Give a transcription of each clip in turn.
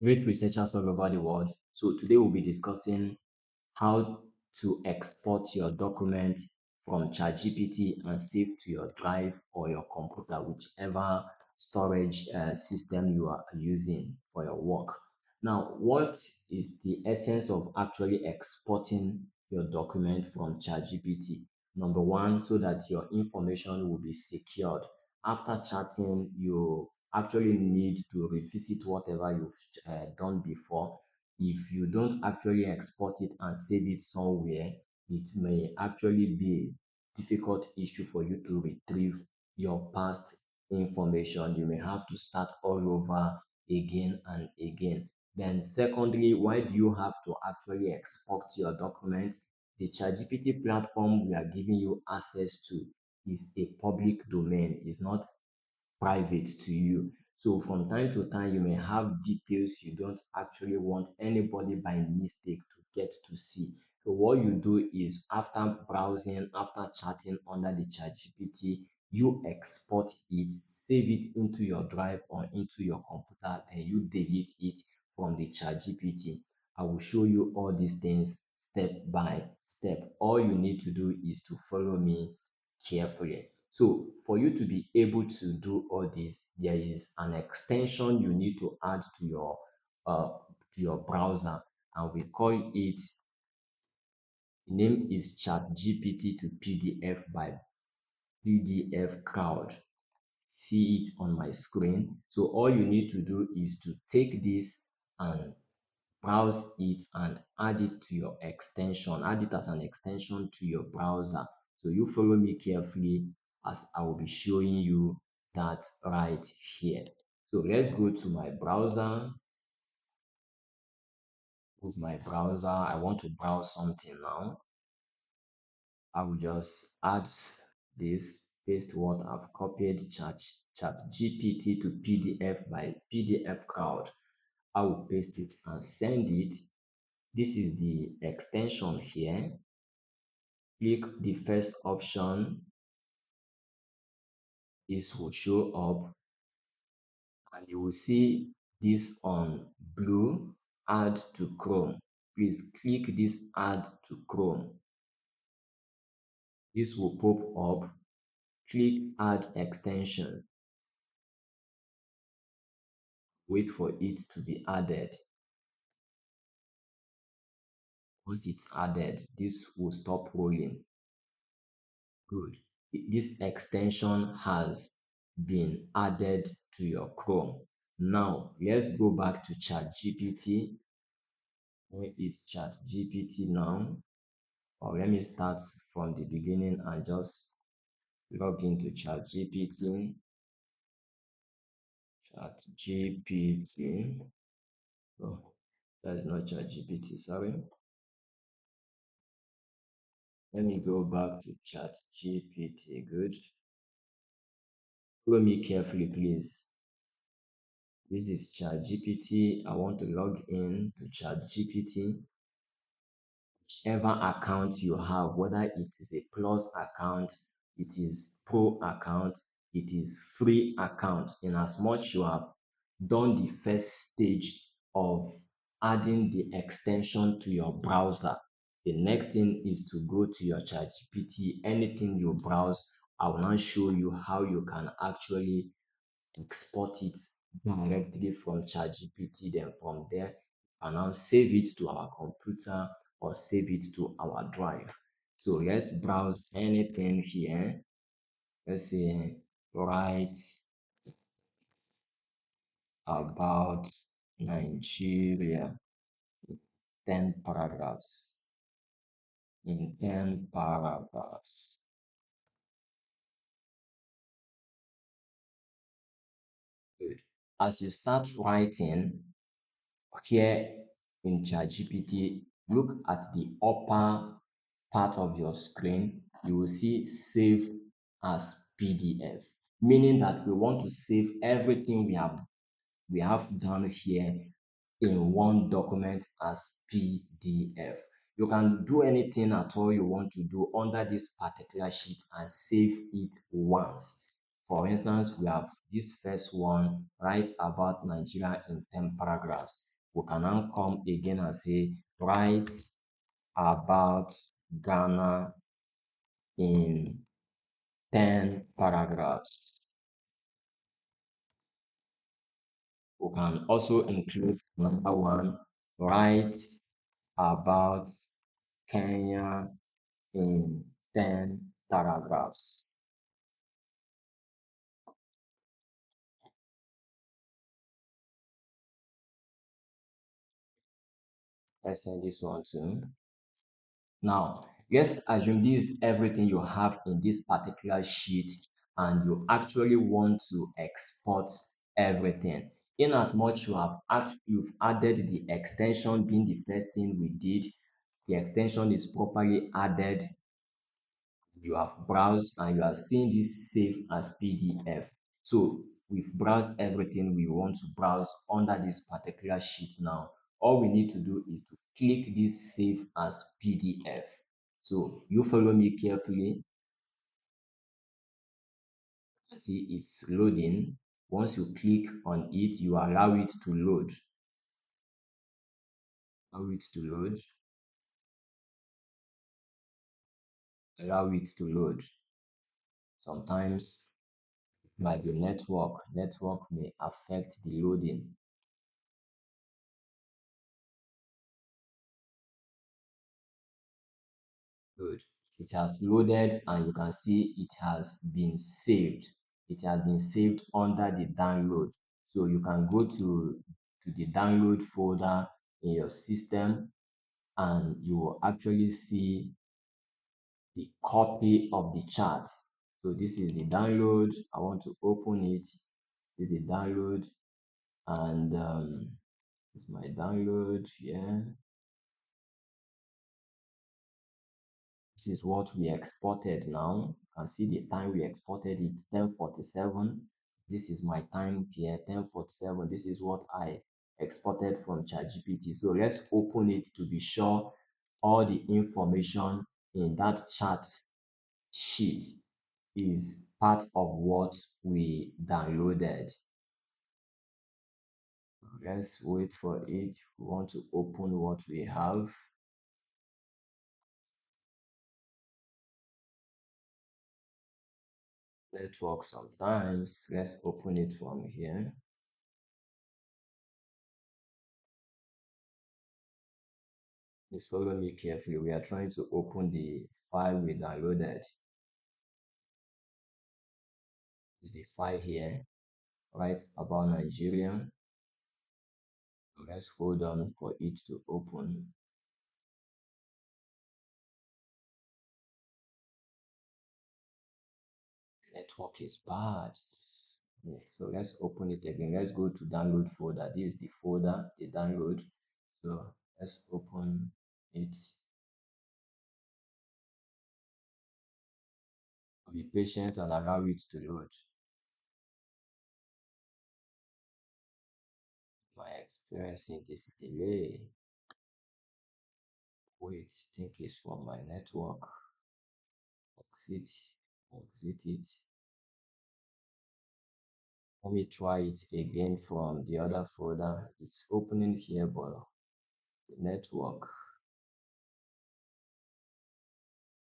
Great researchers all over the world. So today we'll be discussing how to export your document from ChatGPT and save to your drive or your computer, whichever storage system you are using for your work. Now, what is the essence of actually exporting your document from ChatGPT? Number one, so that your information will be secured. After chatting, you actually need to revisit whatever you've done before. If you don't actually export it and save it somewhere, it may actually be a difficult issue for you to retrieve your past information. You may have to start all over again and again. Then secondly, why do you have to actually export your document? The ChatGPT platform we are giving you access to is a public domain. It's not private to you. So from time to time, you may have details you don't actually want anybody by mistake to get to see. So what you do is after browsing, after chatting under the ChatGPT, you export it, save it into your drive or into your computer, and you delete it from the ChatGPT. I will show you all these things step by step. All you need to do is to follow me carefully. So for you to be able to do all this, there is an extension you need to add to your browser, and we call it, the name is ChatGPT to PDF by PDF Crowd. See it on my screen. So all you need to do is to take this and browse it and add it to your extension, add it as an extension to your browser. So you follow me carefully as I will be showing you that right here. So let's go to my browser. With my browser, I want to browse something now. I will just add this, paste what I've copied, chat GPT to PDF by PDF Crowd. I will paste it and send it. This is the extension here. Click the first option. This will show up and you will see this on blue, add to Chrome. Please click this add to Chrome. This will pop up. Click add extension. Wait for it to be added. Once it's added, this will stop rolling. Good. This extension has been added to your Chrome. Now, let's go back to ChatGPT. Where is ChatGPT now? Or let me start from the beginning and just log into ChatGPT. ChatGPT. Oh, that is not ChatGPT, sorry. Let me go back to ChatGPT. Good. Follow me carefully, please. This is ChatGPT. I want to log in to ChatGPT. Whichever account you have, whether it is a plus account, it is pro account, it is free account, in as much you have done the first stage of adding the extension to your browser. The next thing is to go to your ChatGPT. Anything you browse, I will now show you how you can actually export it directly from ChatGPT. Then from there, you can now save it to our computer or save it to our drive. So let's browse anything here. Let's say write about Nigeria in 10 paragraphs. In 10 paragraphs. Good. As you start writing, here in ChatGPT, look at the upper part of your screen. You will see save as PDF, meaning that we want to save everything we have done here in one document as PDF. You can do anything at all you want to do under this particular sheet and save it once. For instance, we have this first one, write about Nigeria in 10 paragraphs. We can now come again and say, write about Ghana in 10 paragraphs. We can also include number one, write about Kenya in 10 paragraphs. Let's send this one too. Now, let's assume this is everything you have in this particular sheet and you actually want to export everything. In as much you've added the extension being the first thing we did, the extension is properly added, you have browsed and you are seeing this save as PDF. So we've browsed everything we want to browse under this particular sheet now. All we need to do is to click this save as PDF. So you follow me carefully. See, it's loading. Once you click on it, you allow it to load. Allow it to load. Allow it to load. Sometimes it might be network. Network may affect the loading. Good. It has loaded and you can see it has been saved. It has been saved under the download. So you can go to the download folder in your system and you will actually see the copy of the chart. So this is the download. I want to open it. This is the download and it's my download here. This is what we exported now. You can see the time we exported it, 10:47. This is my time here, 10:47. This is what I exported from ChatGPT. So let's open it to be sure all the information in that chart sheet is part of what we downloaded. Let's wait for it. We want to open what we have. Network sometimes. Let's open it from here. Please follow me carefully. We are trying to open the file we downloaded. Is the file here, right about Nigeria. Let's hold on for it to open. Network is bad. So let's open it again. Let's go to download folder. This is the folder, the download. So let's open it. Be patient and allow it to load. My experiencing this delay. Wait, think it's from my network. Exit, exit it. Let me try it again from the other folder. It's opening here, but the network.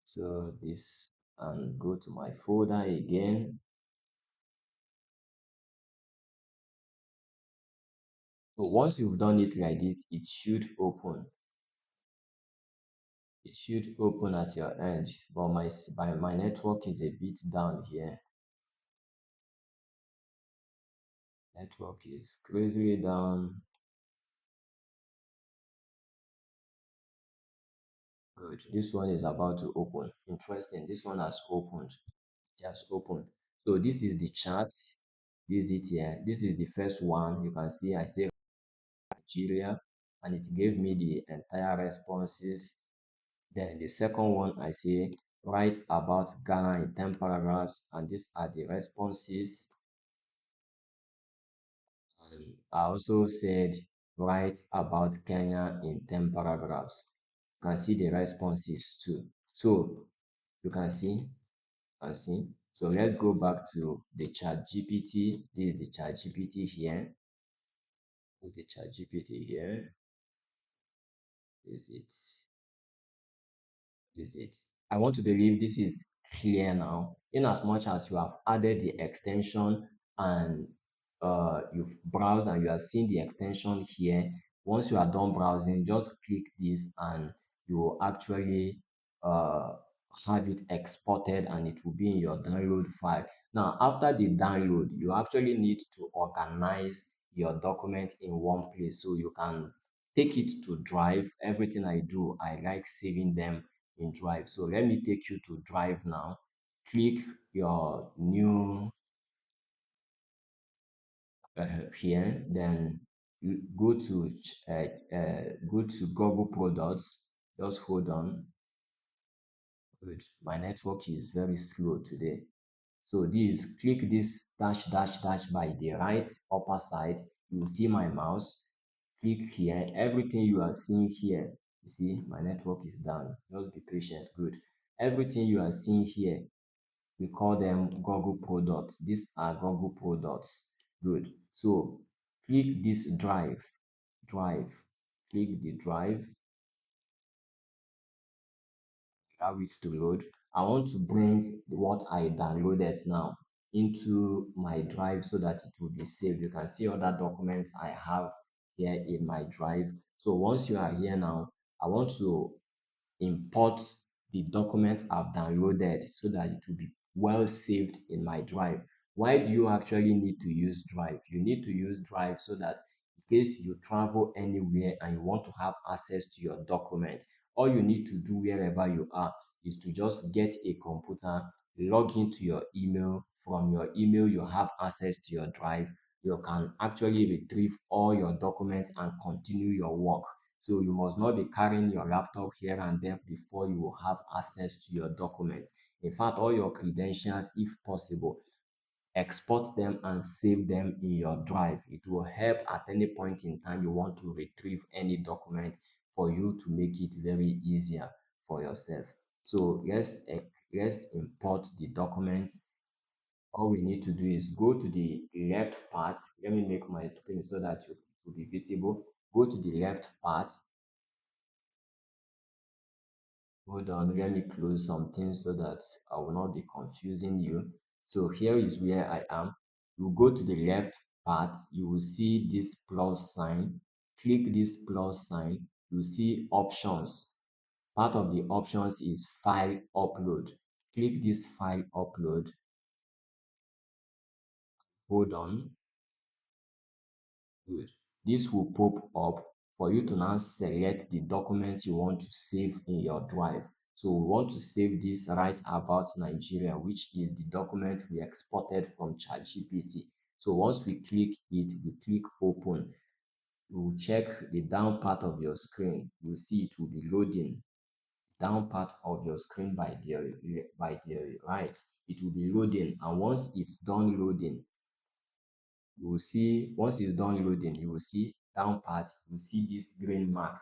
So this and go to my folder again. So once you've done it like this, it should open. It should open at your end, but my network is a bit down here. Network is crazily down. Good. This one is about to open. Interesting. This one has opened. It has opened. So this is the chart. This is it here. This is the first one. You can see I say Nigeria and it gave me the entire responses. Then the second one I say write about Ghana in 10 paragraphs and these are the responses. And I also said write about Kenya in 10 paragraphs. You can see the responses too. So you can see, So let's go back to the chat GPT. This is the chat GPT here. Is the chat GPT here? Is it? Is it? I want to believe this is clear now. In as much as you have added the extension and you've browsed and you are seeing the extension here, once you are done browsing, just click this and you will actually uh, have it exported and it will be in your download file. Now, after the download, you actually need to organize your document in one place so you can take it to Drive. Everything I do, I like saving them in Drive. So let me take you to Drive now. Click your new here, then you go to Google Products. Just hold on. Good. My network is very slow today. So this, click this dash dash dash by the right upper side. You will see my mouse. Click here. Everything you are seeing here, you see my network is down. Just be patient. Good. Everything you are seeing here, we call them Google products. These are Google products. Good. So click this drive. Click the drive, allow it to load. I want to bring what I downloaded now into my drive so that it will be saved. You can see other documents I have here in my drive. So once you are here now, I want to import the document I've downloaded so that it will be well saved in my drive. Why do you actually need to use Drive? You need to use Drive so that in case you travel anywhere and you want to have access to your document, all you need to do wherever you are is to just get a computer, log into your email. From your email, you have access to your Drive. You can actually retrieve all your documents and continue your work. So you must not be carrying your laptop here and there before you will have access to your documents. In fact, all your credentials, if possible, export them and save them in your drive. It will help at any point in time you want to retrieve any document for you to make it very easier for yourself. So let's import the documents. All we need to do is go to the left part. Let me make my screen so that it will be visible. Go to the left part. Hold on, let me close something so that I will not be confusing you. So here is where I am. You go to the left part, you will see this plus sign. Click this plus sign, you see options. Part of the options is file upload. Click this file upload. Hold on. Good. This will pop up for you to now select the document you want to save in your drive. So we want to save this right about Nigeria, which is the document we exported from ChatGPT. So once we click it, we click open. You will check the down part of your screen. You'll see it will be loading. Down part of your screen by the right, it will be loading. And once it's done loading, you will see, once it's done loading, you will see down part, you will see this green mark,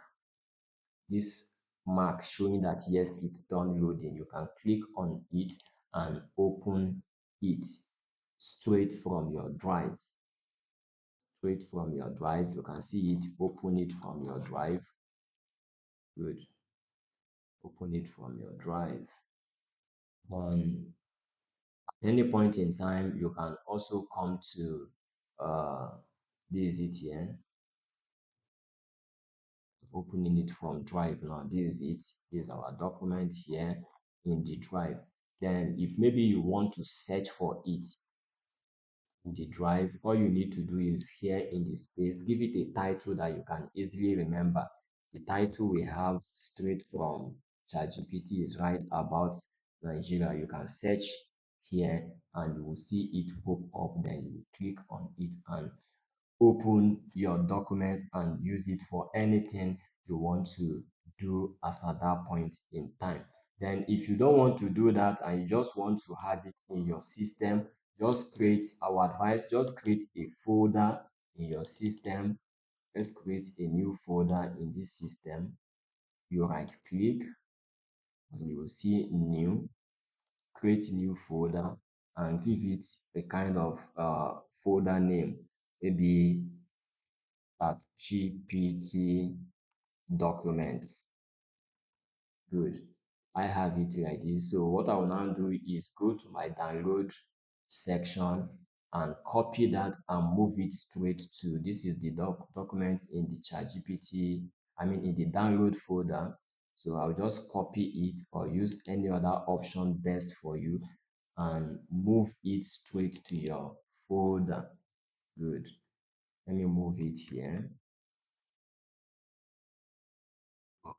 this mark showing that yes, it's done loading. You can click on it and open it straight from your drive. Straight from your drive, you can see it, open it from your drive. Good. Open it from your drive. On any point in time, you can also come to this is it here, opening it from drive. Now this is it. This is our document here in the drive. Then if maybe you want to search for it in the drive, all you need to do is here in the space, give it a title that you can easily remember. The title we have straight from ChatGPT is right about Nigeria. You can search here and you will see it pop up. Then you click on it and open your document and use it for anything you want to do as at that point in time. Then if you don't want to do that and you just want to have it in your system, just create, our advice, just create a folder in your system. Let's create a new folder in this system. You right click and you will see new, create new folder and give it a kind of folder name, maybe ChatGPT documents. Good. I have it like this. So what I will now do is go to my download section and copy that and move it straight to this is the document in the ChatGPT, I mean in the download folder. So I'll just copy it or use any other option best for you and move it straight to your folder. Good. Let me move it here.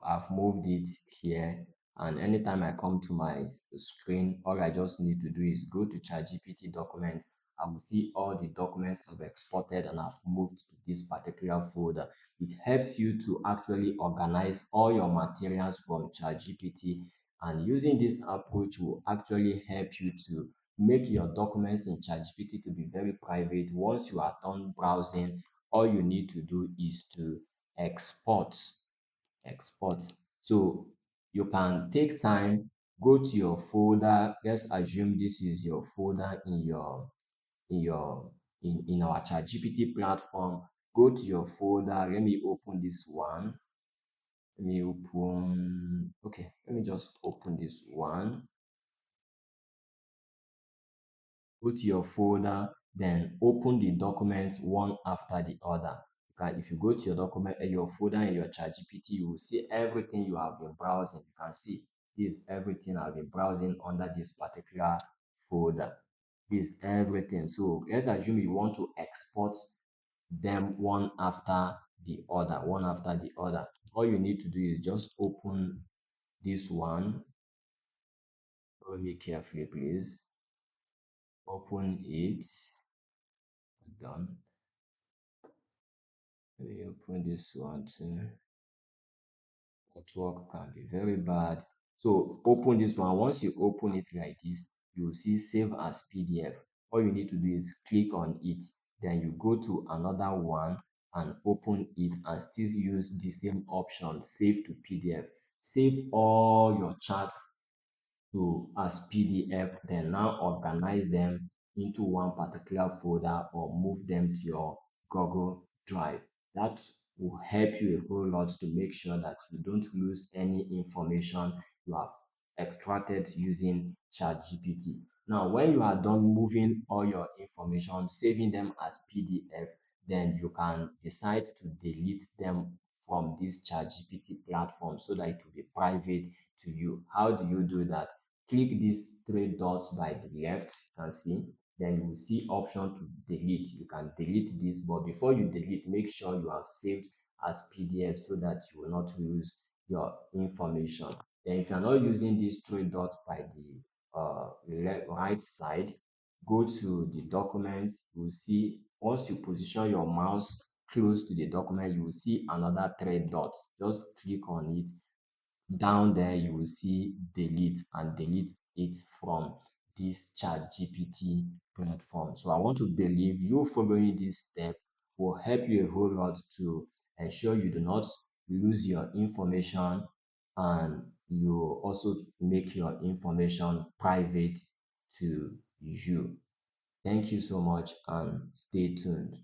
I've moved it here, and anytime I come to my screen, all I just need to do is go to ChatGPT documents. I will see all the documents I've exported and I've moved to this particular folder. It helps you to actually organize all your materials from ChatGPT, and using this approach will actually help you to make your documents in ChatGPT to be very private. Once you are done browsing, all you need to do is to export export. So you can take time, go to your folder. Let's assume this is your folder in your in our ChatGPT platform. Go to your folder. Let me open this one. Let me open. Okay, let me just open this one. Go to your folder, then open the documents one after the other. If you go to your document, your folder in your ChatGPT, you will see everything you have been browsing. You can see this is everything I've been browsing under this particular folder. This is everything. So let's assume you want to export them one after the other, one after the other. All you need to do is just open this one. Follow me carefully, please. Open it. Done. Let me open this one too. Network can be very bad. So open this one. Once you open it like this, you will see save as PDF. All you need to do is click on it. Then you go to another one and open it and still use the same option, save to PDF. Save all your charts to as PDF, then now organize them into one particular folder or move them to your Google Drive. That will help you a whole lot to make sure that you don't lose any information you have extracted using ChatGPT. Now, when you are done moving all your information, saving them as PDF, then you can decide to delete them from this ChatGPT platform so that it will be private to you. How do you do that? Click these three dots by the left, you can see. Then you will see option to delete. You can delete this, but before you delete, make sure you have saved as PDF so that you will not lose your information. Then if you are not using these three dots by the right side, go to the documents. You will see once you position your mouse close to the document, you will see another three dots. Just click on it. Down there you will see delete and delete it from this chat gpt platform. So I want to believe you following this step will help you a whole lot to ensure you do not lose your information, and you also make your information private to you. Thank you so much and stay tuned.